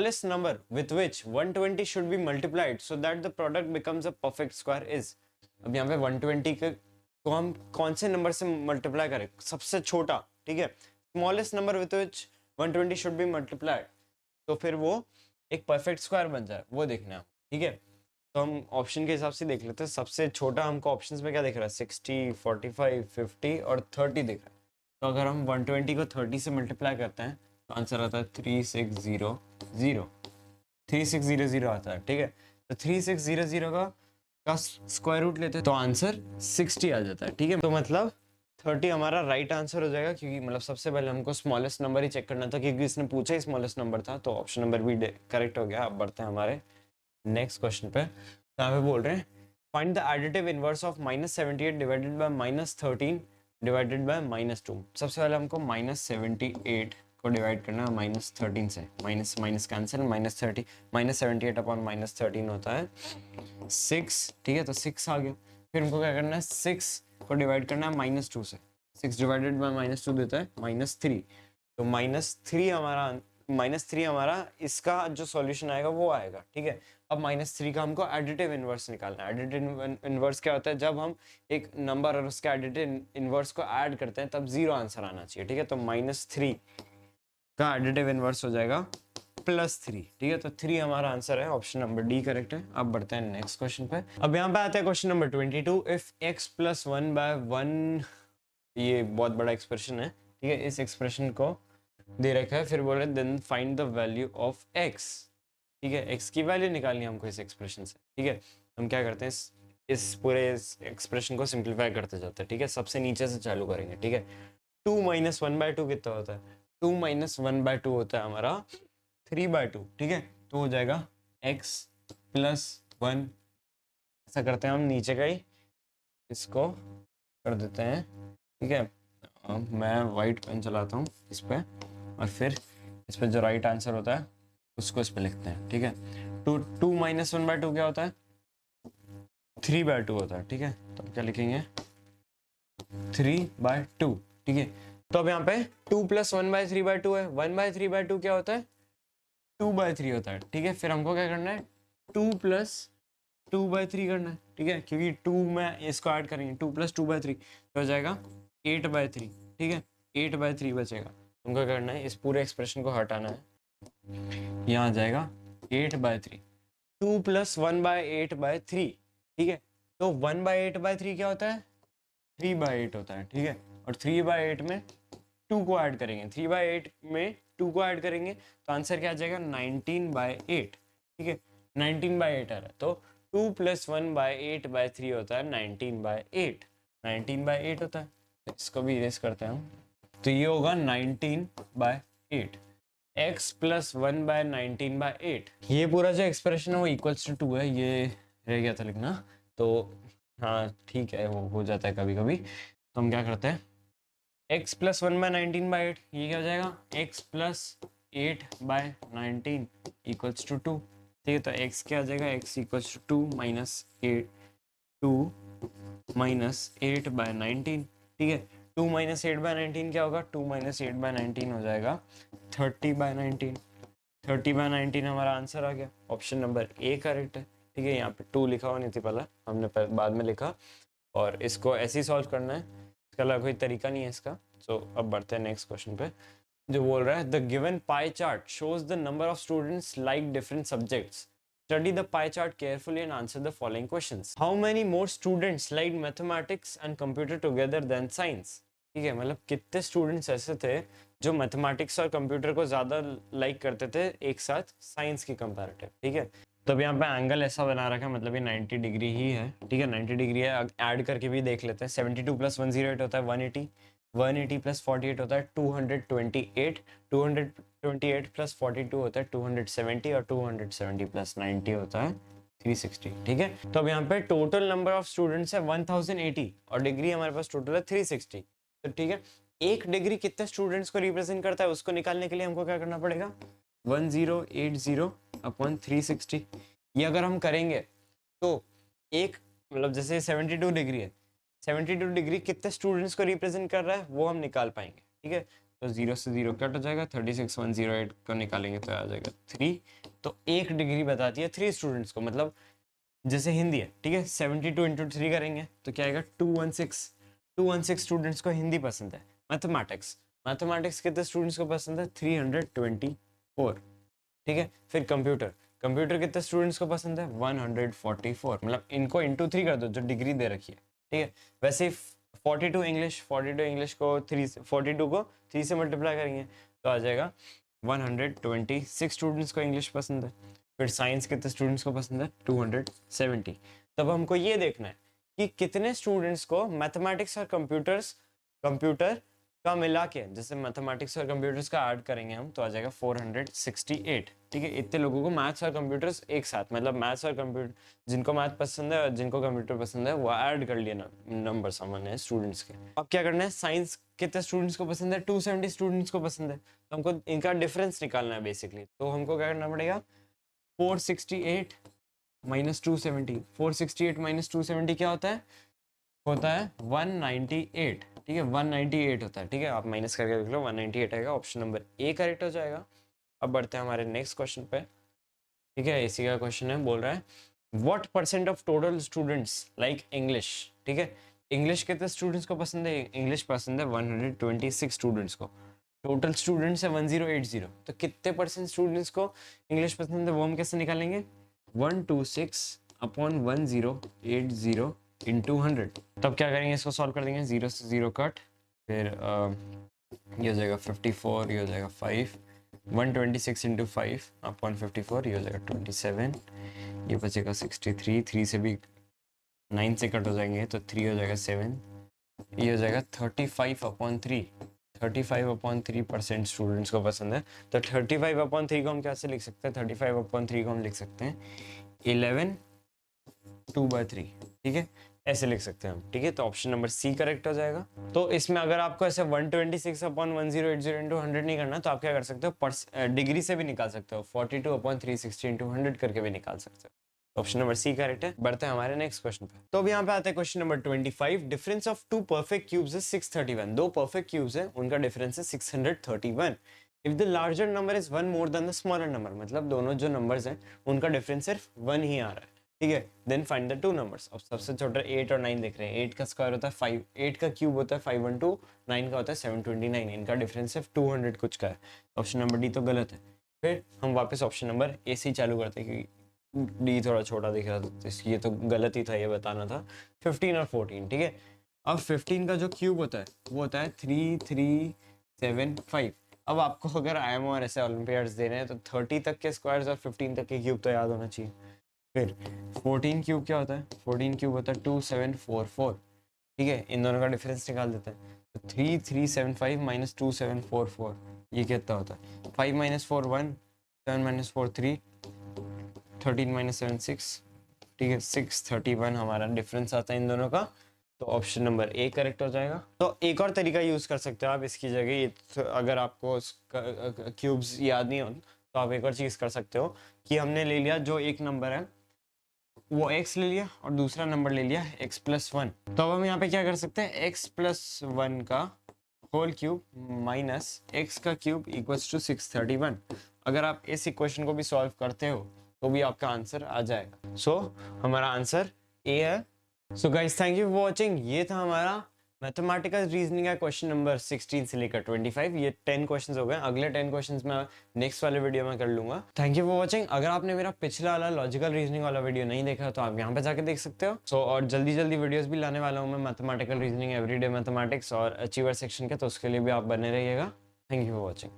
smallest number with which 120 should be multiplied so that the product becomes a perfect square is। अब यहाँ पे 120 को हम कौन से नंबर से मल्टीप्लाई करें, सबसे छोटा, ठीक है, smallest number with which 120 should be multiplied, तो फिर वो एक परफेक्ट स्क्वायर बन जाए, वो देखना है, ठीक है। तो हम ऑप्शन के हिसाब से देख लेते हैं। सबसे छोटा हमको ऑप्शंस में क्या दिख रहा है, 60, 45, 50 और 30 दिख रहा है। तो अगर हम 120 को 30 से मल्टीप्लाई करते हैं तो आंसर आता है 3600, 3600 आता है, ठीक है। तो 3600 का स्क्वायर रूट लेते हैं तो आंसर 60 आ जाता है, ठीक है। तो मतलब 30 हमारा राइट आंसर हो जाएगा, क्योंकि मतलब सबसे पहले हमको स्मॉलेस्ट नंबर ही चेक करना था, क्योंकि इसने पूछा ही स्मॉलेस्ट नंबर था, तो ऑप्शन नंबर भी करेक्ट हो गया। अब बढ़ते हैं हमारे नेक्स्ट क्वेश्चन पे। यहाँ पे बोल रहे हैं find the additive inverse of -78 divided by -13 divided by -2। सबसे पहले हमको -78 को डिवाइड करना है -13 से, माइनस माइनस कैंसिल, -30 -78 अपॉन -13 होता है 6, ठीक है। तो 6 आ गया। फिर हमको क्या करना है, 6 को डिवाइड करना है -2 से, 6 डिवाइडेड बाय -2 देता है -3। तो -3 हमारा इसका जो सॉल्यूशन आएगा वो आएगा, ठीक है। अब -3 का हमको एडिटिव इनवर्स निकालना है। एडिटिव इनवर्स क्या होता है, जब हम एक नंबर और उसके एडिटिव इनवर्स को ऐड करते हैं तब 0 आंसर आना चाहिए, ठीक है। तो -3 का एडिटिव इनवर्स हो जाएगा +3, ठीक है। तो 3 हमारा आंसर है, ऑप्शन नंबर डी करेक्ट है। अब बढ़ते हैं नेक्स्ट क्वेश्चन पे। अब यहाँ पे आता है क्वेश्चन नंबर 22। इफ x + 1/1, ये बहुत बड़ा एक्सप्रेशन है, ठीक है। इस एक्सप्रेशन को दे रखा है, फिर बोल रहे then find the value of x, ठीक है। x की वैल्यू निकालनी है हमको इस एक्सप्रेशन से, ठीक है। हम क्या करते हैं, इस पूरे एक्सप्रेशन को सिंप्लीफाई करते जाते हैं, ठीक है। सबसे नीचे से चालू करेंगे, ठीक है। 2 - 1/2 कितना होता है, 2 - 1/2 होता है हमारा 3/2, ठीक है। तो हो जाएगा x + 1। ऐसा करते हैं हम नीचे का ही इसको कर देते हैं, ठीक है। मैं वाइट पेन चलाता हूँ इस पे, और फिर इस पे जो राइट आंसर होता है उसको इस पे लिखते हैं, ठीक है। 2 - 1/2 क्या होता है, 3/2 होता है, ठीक है। तो क्या लिखेंगे, 3/2, ठीक है। तो अब यहाँ पे 2 + 1/3/2 है, 1/3/2 क्या होता है, 2/3 होता है, ठीक है। फिर हमको क्या करना है, 2 + 2/3 करना है, ठीक है, क्योंकि 2 में इसको ऐड करेंगे, 2 + 2/3 तो हो जाएगा 8/3, ठीक है। 8/3 बचेगा। हमको क्या करना है, इस पूरे एक्सप्रेशन को हटाना है, यहाँ आ जाएगा 8/3, 2 + 1/8/3, ठीक है। तो 1/8/3 क्या होता है, 3/8 होता है, ठीक है। और 3/8 में 2 को ऐड करेंगे, 3/8 में 2 को ऐड करेंगे तो आंसर क्या आ जाएगा, 19/8, ठीक है। 19/8 आ रहा है, तो 2 + 1/8/3 होता है 19/8, 19/8 होता है। तो इसको भी इरेज करते हैं हम, तो ये होगा 19/8, x + 1/19/8। ये पूरा जो एक्सप्रेशन है वो इक्वल्स टू 2 है, ये रह गया था लिखना, तो हाँ ठीक है, वो हो जाता है कभी कभी। तो हम क्या करते हैं, x + 1/19/8, ये क्या हो जाएगा, x + 8/19 = 2, ठीक है। तो x क्या आ जाएगा, x = 2 - 8, 2 - 8/19, ठीक है। 2 - 8/19 क्या होगा, 2 - 8/19 हो जाएगा 30/19, 30/19 हमारा आंसर आ गया। ऑप्शन नंबर ए करेक्ट है, ठीक है। यहाँ पे 2 लिखा हुआ नहीं थी पहले, हमने बाद में लिखा, और इसको ऐसे ही सॉल्व करना है, इसका अलावा कोई तरीका नहीं है इसका। सो अब बढ़ते हैं नेक्स्ट क्वेश्चन पे, जो बोल रहा है the given pie chart shows the number of students like different subjects, study the pie chart carefully and answer the following questions. How many more students like mathematics and computer together than science, ठीक है। मतलब कितने students ऐसे थे जो mathematics और computer को ज़्यादा लाइक करते थे एक साथ साइंस की कंपैरेटिव, ठीक है। तो अब यहाँ पे एंगल ऐसा बना रखा है, मतलब ये 90 डिग्री ही है, ठीक है, 90 डिग्री है। ऐड करके भी देख लेते हैं, 72 + 108 होता है 180, 180 + 48 होता है 228, 228 + 42 होता है 270, और 270 + 90 होता है 360, ठीक है। तो अब यहाँ पे टोटल नंबर ऑफ स्टूडेंट्स है 1080, और डिग्री हमारे पास टोटल है 360, तो ठीक है। एक डिग्री कितने स्टूडेंट्स को रिप्रेजेंट करता है, उसको निकालने के लिए हमको क्या करना पड़ेगा, 1080/360। ये अगर हम करेंगे तो एक, मतलब जैसे 72 डिग्री है, 72 डिग्री कितने स्टूडेंट्स को रिप्रेजेंट कर रहा है वो हम निकाल पाएंगे, ठीक है। तो 0 से 0 कट हो जाएगा, 36,108 को निकालेंगे तो आ जाएगा 3। तो 1 डिग्री बताती है 3 स्टूडेंट्स को, मतलब जैसे हिंदी है, ठीक है, 72 इंटू 3 करेंगे तो क्या आएगा 216 स्टूडेंट्स को हिंदी पसंद है। मैथमेटिक्स कितने स्टूडेंट्स को पसंद है, 324, ठीक है। फिर कंप्यूटर कितने स्टूडेंट्स को पसंद है, 144, मतलब इनको इंटू 3 कर दो जो डिग्री दे रखी है, ठीक है। वैसे ही 42 इंग्लिश को 3 से मल्टीप्लाई करेंगे तो आ जाएगा 126 स्टूडेंट्स को इंग्लिश पसंद है। फिर साइंस कितने स्टूडेंट्स को पसंद है, 270। तब हमको ये देखना है कि कितने स्टूडेंट्स को मैथमेटिक्स और कंप्यूटर का मिला के, जैसे मैथमेटिक्स और कंप्यूटर्स का ऐड करेंगे हम तो आ जाएगा 468, ठीक है। इतने लोगों को मैथ्स और कंप्यूटर्स एक साथ, मतलब मैथ्स और कंप्यूटर, जिनको मैथ पसंद है और जिनको कंप्यूटर पसंद है वो ऐड कर लिया ना नंबर सामान्य स्टूडेंट्स के। अब क्या करना है, साइंस कितने स्टूडेंट्स को पसंद है, 270 स्टूडेंट्स को पसंद है, तो हमको इनका डिफरेंस निकालना है बेसिकली। तो हमको क्या करना पड़ेगा, 468 माइनस 270, 468 माइनस 270 क्या होता है 198, ठीक है, 198 होता है, ठीक है। आप माइनस करके देख लो, 198 आएगा, ऑप्शन नंबर ए करेक्ट हो जाएगा। अब बढ़ते हैं हमारे नेक्स्ट क्वेश्चन पे, ठीक है। इसी का क्वेश्चन है, बोल रहा है what percent of total students like English, ठीक है। इंग्लिश कितने स्टूडेंट्स को पसंद है, इंग्लिश पसंद है 126 स्टूडेंट्स को। टोटल स्टूडेंट्स है 1080, तो कितने परसेंट स्टूडेंट्स को इंग्लिश पसंद है वो हम कैसे निकालेंगे, 126 अपॉन 1080 इंटू 100। तब क्या करेंगे, इसको सॉल्व कर देंगे, 0 से 0 कट, फिर ये हो जाएगा 54, ये हो जाएगा 5, 126 इंटू 5 अपॉन 54, ये हो जाएगा 27, ये बचेगा 63, 3 से भी 9 से कट हो जाएंगे तो 3 हो जाएगा 7, ये हो जाएगा 35/3 स्टूडेंट्स को पसंद है। तो 35/3 को हम कैसे लिख सकते हैं, 35/3 को हम लिख सकते हैं 11 2/3, ठीक है, ऐसे लिख सकते हैं हम, ठीक है। तो ऑप्शन नंबर सी करेक्ट हो जाएगा। तो इसमें अगर आपको ऐसे 126/1080 इंटू 100 नहीं करना तो आप क्या कर सकते हो, डिग्री से भी निकाल सकते हो, 42/360 इंटू 100 करके भी निकाल सकते हो। ऑप्शन नंबर सी करेक्ट है। बढ़ते हैं हमारे नेक्स्ट क्वेश्चन पे। तो अब यहाँ पे आते हैं question number 25। Difference of two perfect cubes is 631। दो परफेक्ट क्यूब्स है, उनका डिफरेंस है 631। If the larger number is 1 more than the smaller number, मतलब दोनों जो नंबर्स हैं उनका डिफरेंस सिर्फ 1 ही आ रहा है, ठीक है। Then find the two numbers. अब सबसे छोटा 8 और 9 देख रहे हैं, 8 का स्क्वायर होता है 5, 8 का क्यूब होता है 512, 9 का होता है 729, इनका डिफरेंस सिर्फ 200 कुछ का है। ऑप्शन नंबर डी तो गलत है। फिर हम वापस ऑप्शन नंबर ए से चालू करते हैं क्योंकि डी थोड़ा छोटा दिख रहा था, तो ये तो गलत ही था, ये बताना था। 15 और 14, ठीक है। अब 15 का जो क्यूब होता है वो होता है 3375। अब आपको अगर IIM और ऐसे ओलंपियाड्स दे रहे हैं तो 30 तक के स्क्वायर्स और 15 तक के क्यूब तो याद होना चाहिए। फिर 14 क्यूब क्या होता है, 14 क्यूब होता है 2744, ठीक है। इन दोनों का डिफरेंस निकाल देते हैं, तो 3375 माइनस 2744 ये कितना होता है, 5 माइनस 4 1, 7 माइनस 4 3, 13 माइनस 7 6, ठीक है। 631 हमारा डिफरेंस आता है इन दोनों का। तो ऑप्शन नंबर ए करेक्ट हो जाएगा। तो एक और तरीका यूज कर सकते हो आप इसकी जगह, ये तो अगर आपको क्यूब्स याद नहीं हो तो आप एक और चीज कर सकते हो कि हमने ले लिया जो एक नंबर है वो x ले लिया और दूसरा नंबर ले लिया x+1। तो अब हम यहाँ पे क्या कर सकते हैं, x+1 का होल क्यूब माइनस x का क्यूब इक्वल्स टू 631। अगर आप इस इक्वेशन को भी सॉल्व करते हो तो भी आपका आंसर आ जाएगा। सो हमारा आंसर ए है। So guys thank you for watching. ये था हमारा मैथमेटिकल रीजनिंग का क्वेश्चन नंबर 16 से लेकर 25। ये 10 क्वेश्चंस हो गए, अगले 10 क्वेश्चंस मैं नेक्स्ट वाले वीडियो में कर लूंगा। Thank you for watching. अगर आपने मेरा पिछला वाला लॉजिकल रीजनिंग वाला वीडियो नहीं देखा तो आप यहाँ पे जाके देख सकते हो। सो और जल्दी जल्दी वीडियोस भी लाने वाला हूँ मैं मैथमेटिकल रीजनिंग, एवरीडे मैथमेटिक्स और अचीवर सेक्शन के, तो उसके लिए भी आप बने रहिएगा। Thank you for watching.